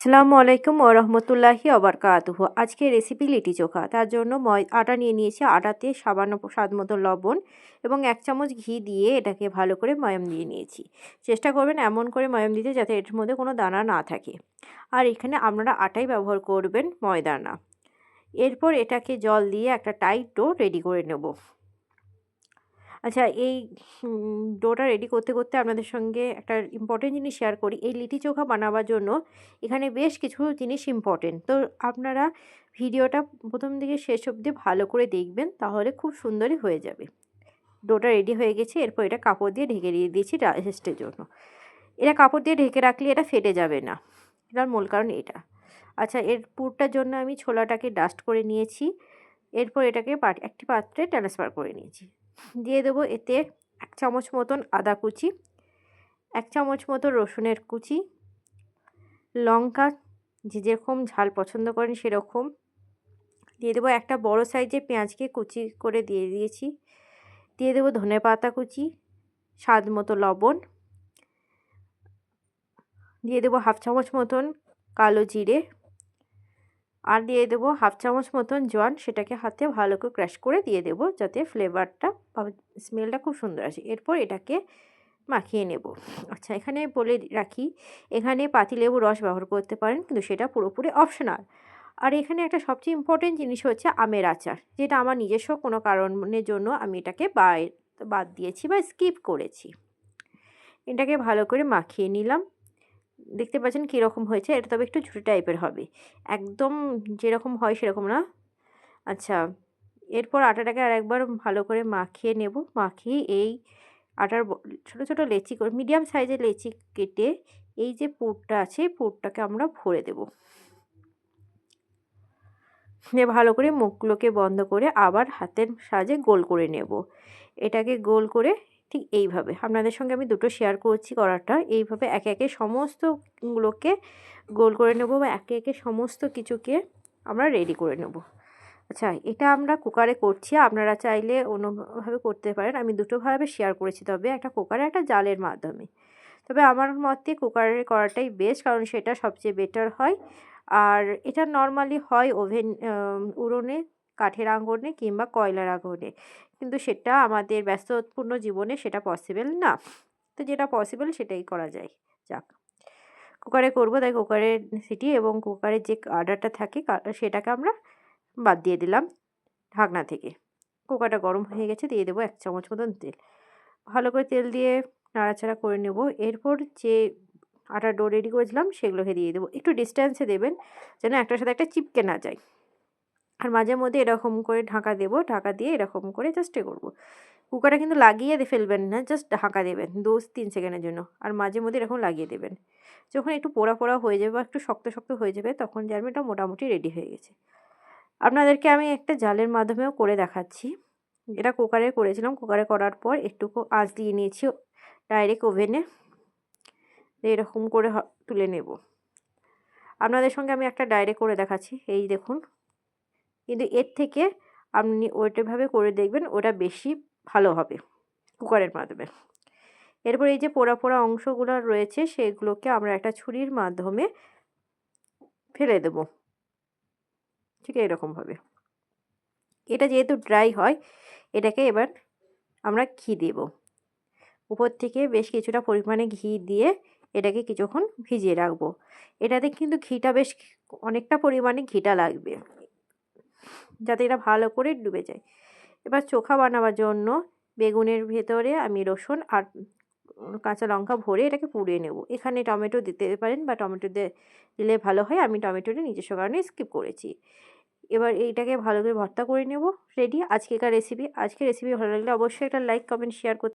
আসসালামু আলাইকুম ওয়া রাহমাতুল্লাহি ওয়া বারাকাতুহু। আজকের রেসিপি লিটি চোখা। তার জন্য আটা নিয়ে নিয়েছি। আটাতে সামান্য স্বাদ মতো লবণ এবং ১ চামচ ঘি দিয়ে এটাকে ভালো করে ময়াম দিয়ে নিয়েছি। চেষ্টা করবেন এমন করে ময়াম দিতে যাতে এর মধ্যে কোনো দানা না থাকে। আর এখানে আপনারা আটাই ব্যবহার করবেন, ময়দা না। এরপর এটাকে জল দিয়ে একটা টাইট ডো রেডি করে নেব। আচ্ছা, এই ডোটা রেডি করতে করতে আপনাদের সঙ্গে একটা ইম্পর্টেন্ট জিনিস শেয়ার করি। এই লিটি চোখা বানাবার জন্য এখানে বেশ কিছু জিনিস ইম্পর্টেন্ট। তো আপনারা ভিডিওটা প্রথম থেকে শেষ অবধি ভালো করে দেখবেন, তাহলে খুব সুন্দরই হয়ে যাবে। ডোটা রেডি হয়ে গেছে। এরপর এটা কাপড় দিয়ে ঢেকে দিয়ে দিয়েছি রেস্টের জন্য। এটা কাপড় দিয়ে ঢেকে রাখলে এটা ফেটে যাবে না। এটার মূল কারণ এটা। আচ্ছা, এর পুরটার জন্য আমি ছোলাটাকে ডাস্ট করে নিয়েছি। এরপর এটাকে একটি পাত্রে ট্রান্সফার করে নিয়েছি। দিয়ে দেবো এতে ১ চামচ মতন আদা কুচি, ১ চামচ মতো রসুনের কুচি, লঙ্কা যে যেরকম ঝাল পছন্দ করেন সেরকম দিয়ে দেবো। একটা বড় সাইজের পেঁয়াজকে কুচি করে দিয়ে দিয়েছি। দিয়ে দেবো ধনেপাতা কুচি, স্বাদ মতো লবণ, দিয়ে দেবো 1/2 চামচ মতন কালো জিরে, আর দিয়ে দেবো 1/2 চামচ মতন জোয়ান। সেটাকে হাতে ভালো করে ক্রাশ করে দিয়ে দেবো, যাতে ফ্লেভারটা বা স্মেলটা খুব সুন্দর আসে। এরপর এটাকে মাখিয়ে নেব। আচ্ছা, এখানে বলে রাখি, এখানে পাতিলেবুর রস ব্যবহার করতে পারেন, কিন্তু সেটা পুরোপুরি অপশনাল। আর এখানে একটা সবচেয়ে ইম্পর্টেন্ট জিনিস হচ্ছে আমের আচার, যেটা আমার নিজস্ব কোনো কারণের জন্য আমি এটাকে বাদ দিয়েছি বা স্কিপ করেছি। এটাকে ভালো করে মাখিয়ে নিলাম। দেখতে পাচ্ছেন কীরকম হয়েছে। এটা তবে একটু ঝুড়ি টাইপের হবে, একদম যেরকম হয় সেরকম না। আচ্ছা, এরপর আটাটাকে আরেকবার ভালো করে মাখিয়ে নেব। মাখিয়ে এই আটার ছোটো ছোটো লেচি করে মিডিয়াম সাইজের লেচি কেটে এই যে পুরটা আছে, পুরটাকে আমরা ভরে দেব। ভালো করে মুখগুলোকে বন্ধ করে আবার হাতের সাহায্যে গোল করে নেব। এটাকে গোল করে ঠিক এইভাবে আপনাদের সঙ্গে আমি দুটো শেয়ার করছি করাটা। এইভাবে একে একে সমস্তগুলোকে গোল করে নেব বা একে একে সমস্ত কিছুকে আমরা রেডি করে নেব। আচ্ছা, এটা আমরা কুকারে করছি, আপনারা চাইলে অন্যভাবে করতে পারেন। আমি দুটোভাবে শেয়ার করেছি, তবে একটা কুকারে একটা জালের মাধ্যমে। তবে আমার মতে কুকারে করাটাই বেস্ট, কারণ সেটা সবচেয়ে বেটার হয়। আর এটা নর্মালি হয় উনুনে, কাঠের আগুনে কিংবা কয়লার আগুনে, কিন্তু সেটা আমাদের ব্যস্তপূর্ণ জীবনে সেটা পসিবল না। তো যেটা পসিবল সেটাই করা যায়। যাক, কুকারে করব, তাই কুকারের সিটি এবং কুকারের যে কার্ডারটা থাকে সেটাকে আমরা বাদ দিয়ে দিলাম ঢাকনা থেকে। কুকারটা গরম হয়ে গেছে, দিয়ে দেবো 1 চামচ মতন তেল। ভালো করে তেল দিয়ে নাড়াচাড়া করে নেব। এরপর যে আটার ডো রেডি করেছিলাম সেগুলোকে দিয়ে দেবো। একটু ডিস্ট্যান্সে দেবেন, যেন একটার সাথে একটা চিপকে না যায়। আর মাঝে মধ্যে এরকম করে ঢাকা দেবো। ঢাকা দিয়ে এরকম করে জাস্ট করবো। কুকারটা কিন্তু লাগিয়ে ফেলবেন না, জাস্ট ঢাকা দেবেন 2-3 সেকেন্ডের জন্য। আর মাঝে মধ্যে এরকম লাগিয়ে দেবেন। যখন একটু পোড়া পোড়া হয়ে যাবে বা একটু শক্ত শক্ত হয়ে যাবে, তখন জানবেন এটা মোটামুটি রেডি হয়ে গেছে। আপনাদেরকে আমি একটা জালের মাধ্যমেও করে দেখাচ্ছি। এটা কুকারে করেছিলাম। কুকারে করার পর একটুকু আঁচ দিয়ে নিয়েছি ডাইরেক্ট ওভেনে। এরকম করে তুলে নেব। আপনাদের সঙ্গে আমি একটা ডাইরেক্ট করে দেখাচ্ছি, এই দেখুন। কিন্তু এর থেকে আপনি ওইটাভাবে করে দেখবেন, ওটা বেশি ভালো হবে কুকারের মাধ্যমে। এরপর এই যে পোড়া পোড়া অংশগুলো রয়েছে সেগুলোকে আমরা একটা ছুরির মাধ্যমে ফেলে দেব, ঠিক এরকমভাবে। এটা যেহেতু ড্রাই হয়, এটাকে এবার আমরা ঘি দেব। উপর থেকে বেশ কিছুটা পরিমাণে ঘি দিয়ে এটাকে কিছুক্ষণ ভিজিয়ে রাখবো। এটাতে কিন্তু ঘিটা বেশ অনেকটা পরিমাণে ঘিটা লাগবে, যাতে এটা ভালো করে ডুবে যায়। এবার চোখা বানাবার জন্য বেগুনের ভেতরে আমি রসুন আর কাঁচা লঙ্কা ভরে এটাকে পুড়িয়ে নেব। এখানে টমেটো দিতে পারেন বা টমেটো দিলে ভালো হয়। আমি টমেটোটা নিজস্ব কারণে স্কিপ করেছি। এবার এইটাকে ভালো করে ভর্তা করে নেব। রেডি আজকের রেসিপি ভালো লাগলে অবশ্যই একটা লাইক, কমেন্ট, শেয়ার করতে